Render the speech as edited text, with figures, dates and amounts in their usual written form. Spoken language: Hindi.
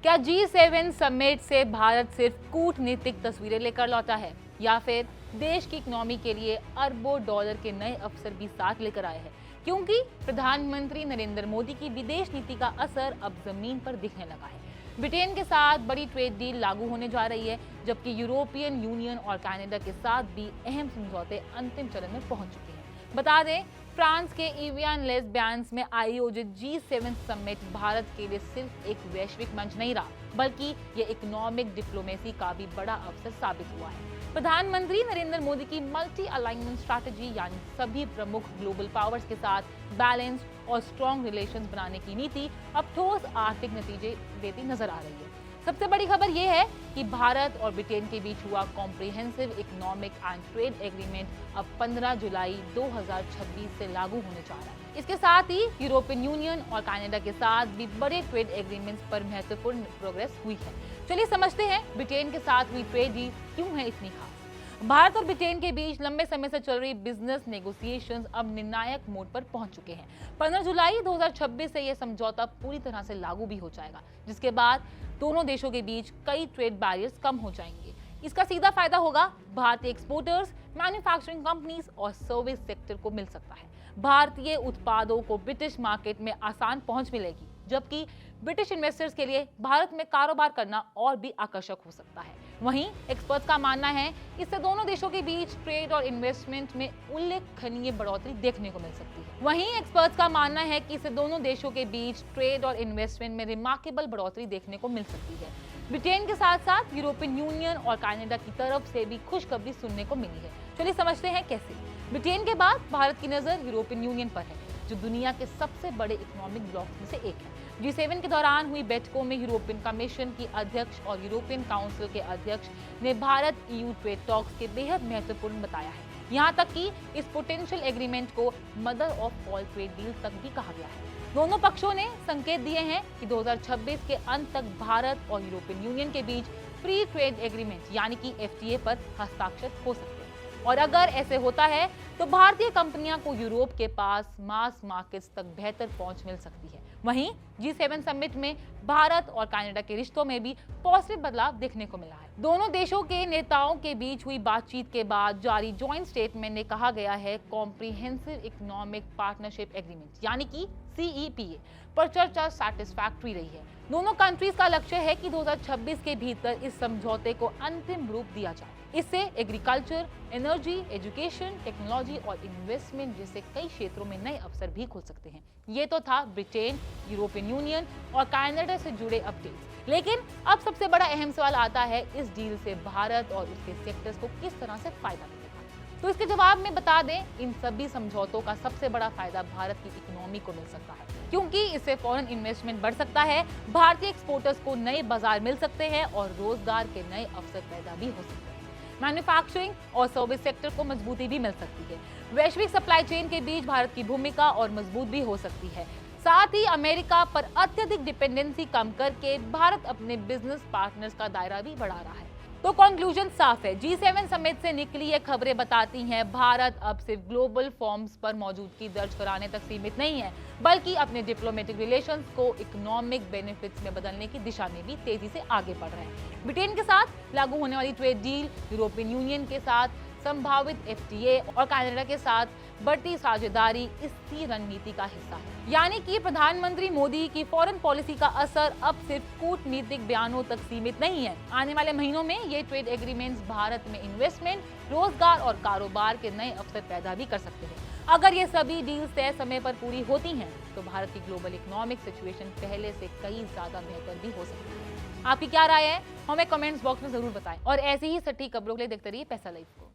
क्या G7 समिट से भारत सिर्फ कूटनीतिक तस्वीरें लेकर लौटा है या फिर देश की इकोनॉमी के लिए अरबों डॉलर के नए अवसर भी साथ लेकर आए हैं? क्योंकि प्रधानमंत्री नरेंद्र मोदी की विदेश नीति का असर अब जमीन पर दिखने लगा है। ब्रिटेन के साथ बड़ी ट्रेड डील लागू होने जा रही है, जबकि यूरोपियन यूनियन और कनाडा के साथ भी अहम समझौते अंतिम चरण में पहुंच चुके हैं। बता दें, फ्रांस के एवियन लेस बैंस में आयोजित G7 समिट भारत के लिए सिर्फ एक वैश्विक मंच नहीं रहा, बल्कि ये इकोनॉमिक डिप्लोमेसी का भी बड़ा अवसर साबित हुआ है। प्रधानमंत्री नरेंद्र मोदी की मल्टी अलाइनमेंट स्ट्रैटेजी, यानी सभी प्रमुख ग्लोबल पावर्स के साथ बैलेंस और स्ट्रॉन्ग रिलेशंस बनाने की नीति अब ठोस आर्थिक नतीजे देती नजर आ रही है। सबसे बड़ी खबर यह है कि भारत और ब्रिटेन के बीच हुआ comprehensive economic and trade agreement अब 15 जुलाई 2026 से लागू होने जा रहा है। इसके साथ ही यूरोपियन यूनियन और कनाडा के साथ भी बड़े ट्रेड एग्रीमेंट्स पर महत्वपूर्ण प्रोग्रेस हुई है। चलिए समझते हैं ब्रिटेन के साथ हुई ट्रेड डील क्यों है इतनी खास। भारत और ब्रिटेन के बीच लंबे समय से चल रही बिजनेस नेगोशिएशंस अब निर्णायक मोड पर पहुंच चुके हैं। 15 जुलाई 2026 से यह समझौता पूरी तरह से लागू भी हो जाएगा, जिसके बाद दोनों देशों के बीच कई ट्रेड बैरियर्स कम हो जाएंगे। इसका सीधा फायदा होगा भारतीय एक्सपोर्टर्स, मैन्युफैक्चरिंग कंपनीज और सर्विस सेक्टर को मिल सकता है। भारतीय उत्पादों को ब्रिटिश मार्केट में आसान पहुंच मिलेगी, जबकि ब्रिटिश इन्वेस्टर्स के लिए भारत में कारोबार करना और भी आकर्षक हो सकता है। वहीं एक्सपर्ट्स का मानना है इससे दोनों देशों के बीच ट्रेड और इन्वेस्टमेंट में उल्लेखनीय बढ़ोतरी देखने को मिल सकती है। वहीं एक्सपर्ट्स का मानना है कि इससे दोनों देशों के बीच ट्रेड और इन्वेस्टमेंट में रिमार्केबल बढ़ोतरी देखने को मिल सकती है। ब्रिटेन के साथ साथ यूरोपियन यूनियन और कनाडा की तरफ से भी खुशखबरी सुनने को मिली है। चलिए समझते हैं कैसे। ब्रिटेन के बाद भारत की नजर यूरोपियन यूनियन पर है, जो दुनिया के सबसे बड़े इकोनॉमिक ब्लॉक में से एक है। G7 के दौरान हुई बैठकों में यूरोपियन कमीशन की अध्यक्ष और यूरोपियन काउंसिल के अध्यक्ष ने भारत EU ट्रेड टॉक्स के बेहद महत्वपूर्ण बताया है। यहाँ तक कि इस पोटेंशियल एग्रीमेंट को mother of all trade deal तक भी कहा गया है। दोनों पक्षों ने संकेत दिए हैं कि 2026 के अंत तक भारत और यूरोपियन यूनियन के बीच फ्री ट्रेड एग्रीमेंट यानी कि FTA पर हस्ताक्षर हो सकते हैं। और अगर ऐसे होता है तो भारतीय कंपनियां को यूरोप के पास मास मार्केट्स तक बेहतर पहुंच मिल सकती है। वहीं G7 समिट में भारत और कनाडा के रिश्तों में भी पॉजिटिव बदलाव देखने को मिला है। दोनों देशों के नेताओं के बीच हुई बातचीत के बाद जारी जॉइंट स्टेटमेंट में कहा गया है कॉम्प्रिहेंसिव इकोनॉमिक पार्टनरशिप एग्रीमेंट यानी कि CEPA पर चर्चा सैटिस्फैक्टरी रही है। दोनों कंट्रीज का लक्ष्य है कि 2026 के भीतर इस समझौते को अंतिम रूप दिया जाए। इससे एग्रीकल्चर, एनर्जी, एजुकेशन, टेक्नोलॉजी और इन्वेस्टमेंट जैसे कई क्षेत्रों में नए अवसर भी खुल सकते हैं। ये तो था ब्रिटेन, यूरोपियन यूनियन और कनाडा से जुड़े अपडेट्स। लेकिन अब सबसे बड़ा अहम सवाल आता है, इस डील से भारत और उसके सेक्टर्स को किस तरह से फायदा मिलेगा। तो इसके जवाब में बता दें, इन सभी समझौतों का सबसे बड़ा फायदा भारत की इकोनॉमी को मिल सकता है, क्योंकि इससे फॉरेन इन्वेस्टमेंट बढ़ सकता है, भारतीय एक्सपोर्टर्स को नए बाजार मिल सकते हैं और रोजगार के नए अवसर पैदा भी हो सकते हैं। मैन्युफैक्चरिंग और सर्विस सेक्टर को मजबूती भी मिल सकती है। वैश्विक सप्लाई चेन के बीच भारत की भूमिका और मजबूत भी हो सकती है। साथ ही अमेरिका पर अत्यधिक डिपेंडेंसी कम करके भारत अपने बिजनेस पार्टनर्स का दायरा भी बढ़ा रहा है। तो कंक्लूजन साफ है, G7 समिट से निकली ये खबरें बताती हैं भारत अब सिर्फ ग्लोबल फॉर्म्स पर मौजूदगी दर्ज कराने तक सीमित नहीं है, बल्कि अपने डिप्लोमेटिक रिलेशंस को इकोनॉमिक बेनिफिट्स में बदलने की दिशा में भी तेजी से आगे बढ़ रहे हैं। ब्रिटेन के साथ लागू होने वाली ट्रेड डील, यूरोपियन यूनियन के साथ संभावित FTA और कनाडा के साथ बढ़ती साझेदारी इसी रणनीति का हिस्सा है। यानी कि प्रधानमंत्री मोदी की फॉरेन पॉलिसी का असर अब सिर्फ कूटनीतिक बयानों तक सीमित नहीं है। आने वाले महीनों में ये ट्रेड एग्रीमेंट्स भारत में इन्वेस्टमेंट, रोजगार और कारोबार के नए अवसर पैदा भी कर सकते हैं। अगर ये सभी डील्स तय समय पर पूरी होती हैं, तो भारत की ग्लोबल इकोनॉमिक सिचुएशन पहले से कई ज्यादा बेहतर भी हो सकती है। आपकी क्या राय है, हमें कमेंट्स बॉक्स में जरूर बताएं और ऐसी ही सटीक खबरों के लिए देखते रहिए पैसा लाइव को।